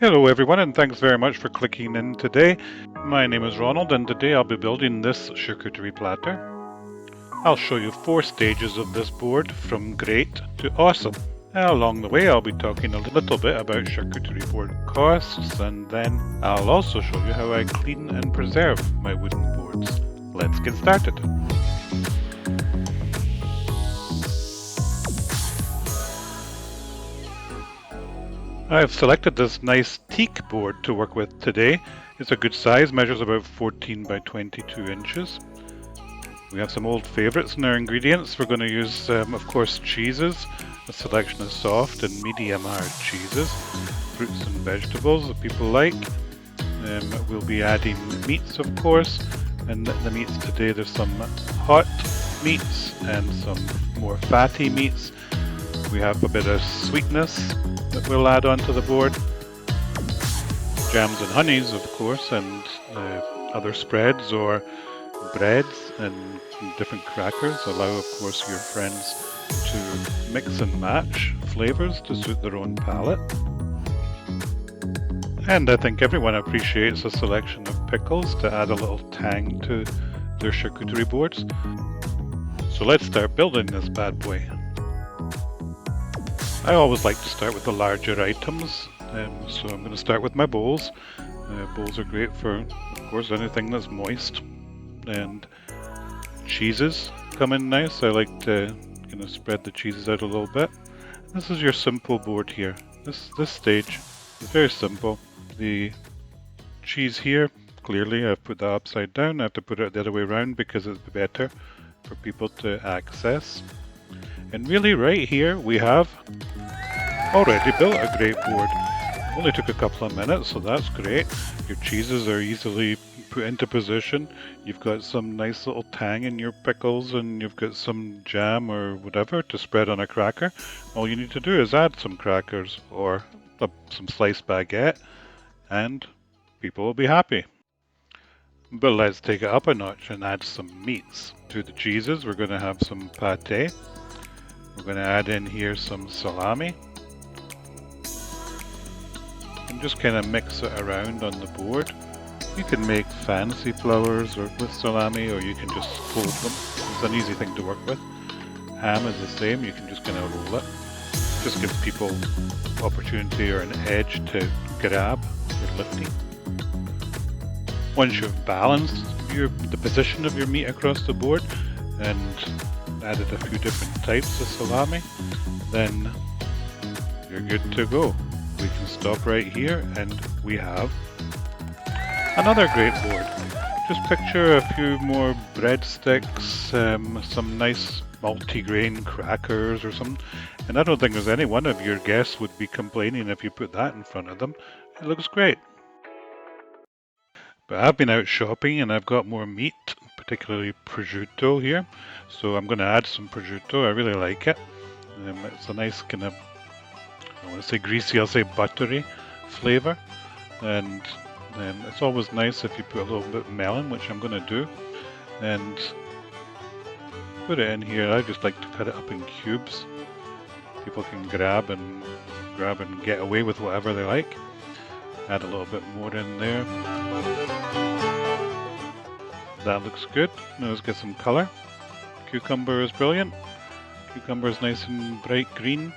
Hello everyone, and thanks very much for clicking in today. My name is Ronald, and today I'll be building this charcuterie platter. I'll show you 4 stages of this board from great to awesome. Along the way I'll be talking a little bit about charcuterie board costs, and then I'll also show you how I clean and preserve my wooden boards. Let's get started. I've selected this nice teak board to work with today. It's a good size, measures about 14 by 22 inches. We have some old favorites in our ingredients. We're going to use, of course, cheeses, a selection of soft and medium hard cheeses, fruits and vegetables that people like. We'll be adding meats, of course, and the meats today, there's some hot meats and some more fatty meats. We have a bit of sweetness that we'll add onto the board. Jams and honeys, of course, and other spreads or breads and different crackers. Allow, of course, your friends to mix and match flavors to suit their own palate. And I think everyone appreciates a selection of pickles to add a little tang to their charcuterie boards. So let's start building this bad boy. I always like to start with the larger items, so I'm going to start with my bowls. Bowls are great for, of course, anything that's moist. And cheeses come in nice. I like to spread the cheeses out a little bit. This is your simple board here. This stage is very simple. The cheese here, clearly I've put that upside down. I have to put it the other way around because it's better for people to access. And really right here we have already built a great board. Only took a couple of minutes, so that's great. Your cheeses are easily put into position. You've got some nice little tang in your pickles, and you've got some jam or whatever to spread on a cracker. All you need to do is add some crackers or some sliced baguette, and people will be happy. But let's take it up a notch and add some meats. To the cheeses, we're going to have some pate. We're going to add in here some salami. And just kind of mix it around on the board. You can make fancy flowers or with salami, or you can just fold them. It's an easy thing to work with. Ham is the same, you can just kind of roll it. Just gives people opportunity or an edge to grab with lifting. Once you've balanced the position of your meat across the board and added a few different types of salami, then you're good to go. We can stop right here and we have another great board. Just picture a few more breadsticks, some nice multi-grain crackers or something. And I don't think there's any one of your guests would be complaining if you put that in front of them. It looks great. But I've been out shopping and I've got more meat, particularly prosciutto here. So I'm going to add some prosciutto. I really like it. It's a nice kind of, I want to say greasy, I'll say buttery flavor. And it's always nice if you put a little bit of melon, which I'm going to do. And put it in here. I just like to cut it up in cubes. People can grab and get away with whatever they like. Add a little bit more in there. That looks good. Now let's get some color. Cucumber is brilliant. Cucumber is nice and bright green.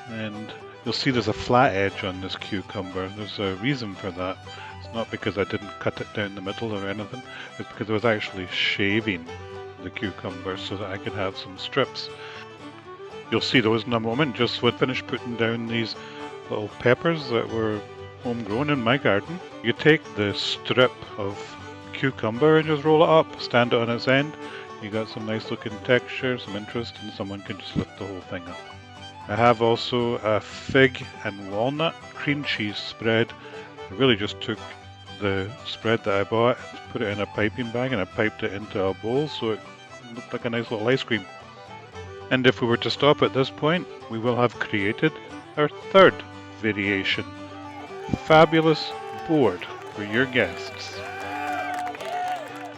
And you'll see there's a flat edge on this cucumber. There's a reason for that. It's not because I didn't cut it down the middle or anything. It's because I was actually shaving the cucumber so that I could have some strips. You'll see those in a moment. Just when I finished putting down these little peppers that were homegrown in my garden. You take the strip of cucumber and just roll it up, stand it on its end. You got some nice looking texture, some interest, and someone can just lift the whole thing up. I have also a fig and walnut cream cheese spread. I really just took the spread that I bought, put it in a piping bag, and I piped it into a bowl so it looked like a nice little ice cream. And if we were to stop at this point, we will have created our third variation. Fabulous board for your guests.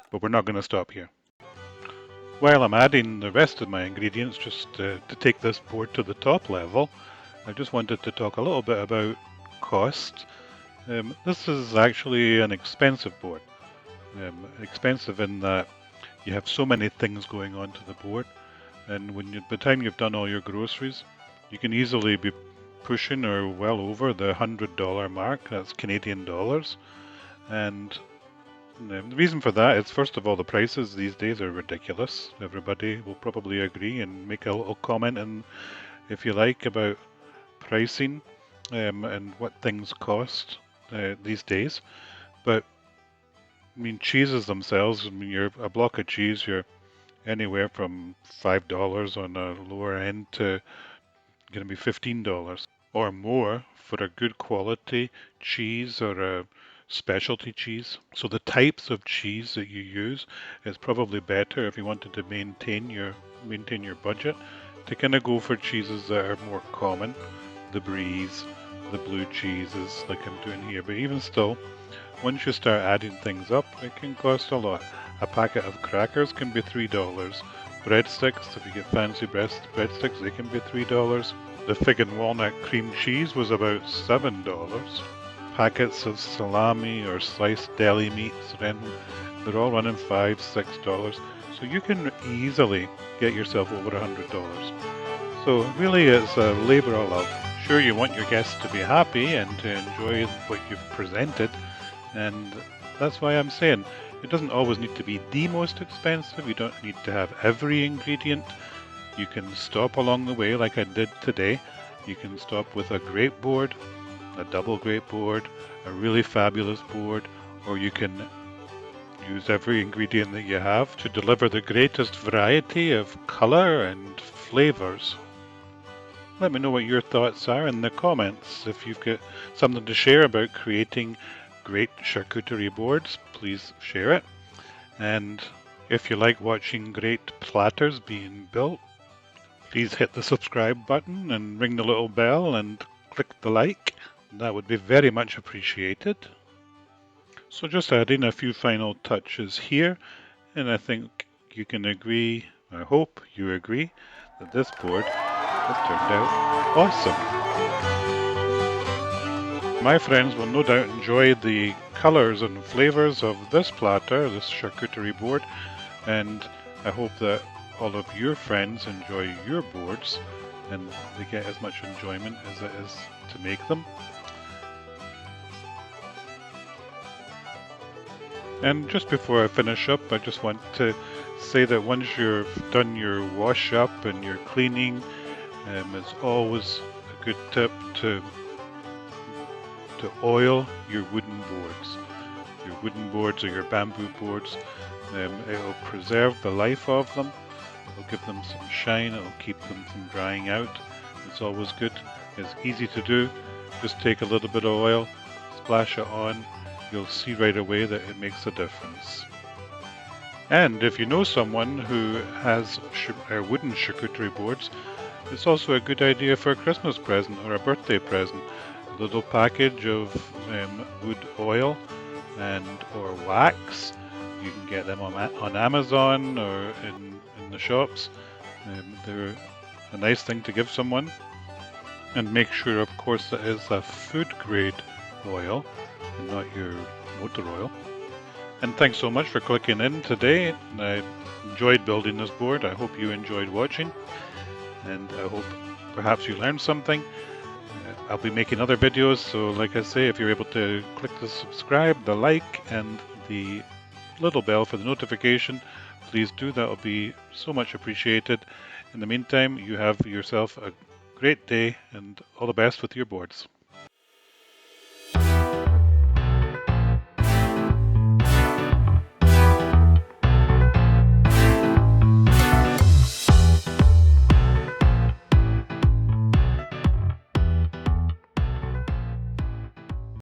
But we're not going to stop here. While I'm adding the rest of my ingredients just to take this board to the top level, I just wanted to talk a little bit about cost. This is actually an expensive board. Expensive in that you have so many things going on to the board, and by the time you've done all your groceries, you can easily be pushing or well over the $100 mark. That's Canadian dollars. And the reason for that is, first of all, the prices these days are ridiculous. Everybody will probably agree and make a little comment, and if you like, about pricing and what things cost these days. But I mean, cheeses themselves. I mean, a block of cheese, you're anywhere from $5 on a lower end to going to be $15 or more for a good quality cheese or a specialty cheese. So the types of cheese that you use is probably better if you wanted to maintain your budget, to kind of go for cheeses that are more common, the bries, the blue cheeses like I'm doing here. But even still, once you start adding things up, it can cost a lot. A packet of crackers can be $3. Breadsticks, if you get fancy breadsticks, they can be $3. The fig and walnut cream cheese was about $7. Packets of salami or sliced deli meats, they're all running $5, $6. So you can easily get yourself over $100. So really it's a labor of love. Sure, you want your guests to be happy and to enjoy what you've presented, and that's why I'm saying it doesn't always need to be the most expensive. You don't need to have every ingredient. You can stop along the way like I did today. You can stop with a great board, a double great board, a really fabulous board, or you can use every ingredient that you have to deliver the greatest variety of color and flavors. Let me know what your thoughts are in the comments. If you've got something to share about creating great charcuterie boards, please share it. And if you like watching great platters being built, please hit the subscribe button and ring the little bell and click the like. That would be very much appreciated. So just adding a few final touches here, and I think you can agree, I hope you agree, that this board has turned out awesome. My friends will no doubt enjoy the colors and flavors of this platter, this charcuterie board, and I hope that all of your friends enjoy your boards and they get as much enjoyment as it is to make them. And just before I finish up, I just want to say that once you've done your wash up and your cleaning, it's always a good tip to oil your wooden boards. Your wooden boards or your bamboo boards. It'll preserve the life of them. It'll give them some shine. It'll keep them from drying out. It's always good. It's easy to do. Just take a little bit of oil, splash it on. You'll see right away that it makes a difference. And if you know someone who has wooden charcuterie boards, it's also a good idea for a Christmas present or a birthday present. A little package of wood oil or wax. You can get them on Amazon or in the shops. They're a nice thing to give someone. And make sure, of course, that it's a food grade oil and not your motor oil. And thanks so much for clicking in today. I enjoyed building this board. I hope you enjoyed watching, and I hope perhaps you learned something. I'll be making other videos, so like I say, if you're able to click the subscribe, the like, and the little bell for the notification, please do. That will be so much appreciated. In the meantime, you have yourself a great day and all the best with your boards.